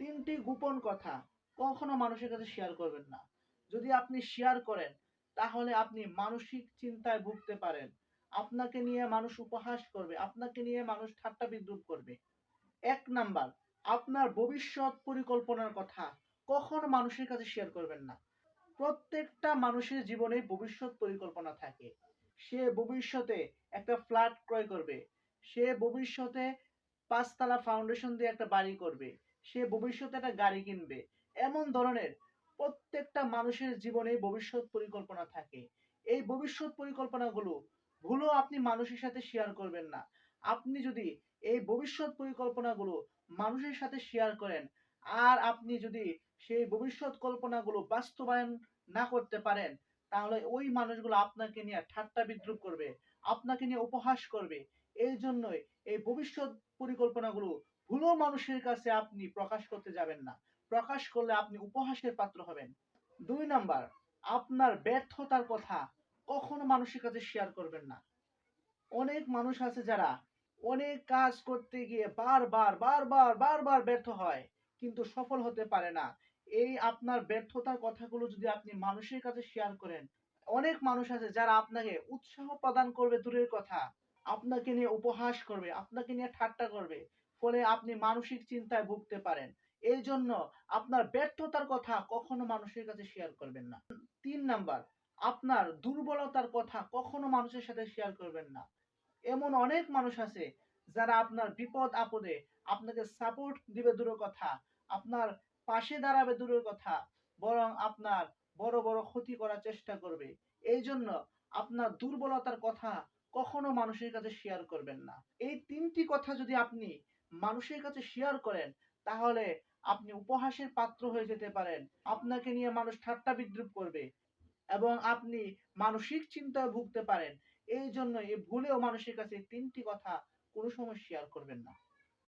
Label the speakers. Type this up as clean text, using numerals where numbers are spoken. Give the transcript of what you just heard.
Speaker 1: তিনটি গোপন কথা কখনো মানুষের কাছে শেয়ার করবেন না। যদি আপনি শেয়ার করেন তাহলে আপনি মানসিক চিন্তায় ভুগতে পারেন। আপনাকে নিয়ে মানুষ উপহাস করবে, আপনাকে নিয়ে মানুষ ঠাট্টা বিদ্রূপ করবে। ১ নাম্বার, আপনার ভবিষ্যৎ পরিকল্পনার কথা কখনো মানুষের কাছে শেয়ার করবেন না। প্রত্যেকটা মানুষের জীবনে ভবিষ্যৎ পরিকল্পনা থাকে। সে ভবিষ্যতে একটা ফ্ল্যাট ক্রয় করবে। সে ভবিষ্যতে ৫ তলা ফাউন্ডেশন দিয়ে একটা বাড়ি করবে। সে ভবিষ্যতে একটা গাড়ি কিনবে। এমন ধরনের প্রত্যেকটা মানুষের জীবনে ভবিষ্যৎ পরিকল্পনা থাকে। এই ভবিষ্যৎ পরিকল্পনাগুলো ভুলেও আপনি মানুষের সাথে শেয়ার করবেন না। আপনি যদি এই ভবিষ্যৎ পরিকল্পনাগুলো মানুষের সাথে শেয়ার করেন, আর আপনি যদি সেই ভবিষ্যৎ কল্পনাগুলো বাস্তবায়ন না করতে পারেন, তাহলে ওই মানুষগুলো আপনাকে নিয়ে ঠাট্টা বিদ্রূপ করবে, আপনাকে নিয়ে উপহাস করবে। এই জন্যই এই ভবিষ্যৎ পরিকল্পনাগুলো ভুলেও মানুষের কাছে আপনি প্রকাশ করতে যাবেন না। প্রকাশ করলে আপনি উপহাসের পাত্র হবেন। ২ নাম্বার, আপনার ব্যর্থতার কথা কখনো মানুষের কাছে শেয়ার করবেন না। অনেক মানুষ আছে যারা অনেক কাজ করতে গিয়ে বারবার ব্যর্থ হয়, কিন্তু সফল হতে পারে না। এই আপনার ব্যর্থতার কথাগুলো যদি আপনি মানুষের কাছে শেয়ার করেন, অনেক মানুষ আছে যারা আপনাকে উৎসাহ প্রদান করবে দূরের কথা, আপনাকে নিয়ে উপহাস করবে, আপনাকে নিয়ে ঠাট্টা করবে। ফলে আপনি মানসিক চিন্তায় ভুগতে পারেন। এই জন্য আপনার ব্যর্থতার কথা কখনো মানুষের কাছে শেয়ার করবেন না। ৩ নাম্বার, আপনার দুর্বলতার কথা কখনো মানুষের সাথে শেয়ার করবেন না। এমন অনেক মানুষ আছে যারা আপনার বিপদ আপদে আপনাকে সাপোর্ট দিবে দূরের কথা, আপনার পাশে দাঁড়াবে দূরের কথা, বরং আপনার বড় ক্ষতি করার চেষ্টা করবে। এই জন্য আপনার দুর্বলতার কথা কখনো মানুষের কাছে শেয়ার করবেন না। এই ৩টি কথা যদি আপনি মানুষের কাছে শেয়ার করেন, তাহলে আপনি উপহাসের পাত্র হয়ে যেতে পারেন। আপনাকে নিয়ে মানুষ ঠাট্টা বিদ্রূপ করবে এবং আপনি মানসিক চিন্তায় ভুগতে পারেন। এই জন্য ভুলেও মানুষের কাছে ৩টি কথা কোনো সময় শেয়ার করবেন না।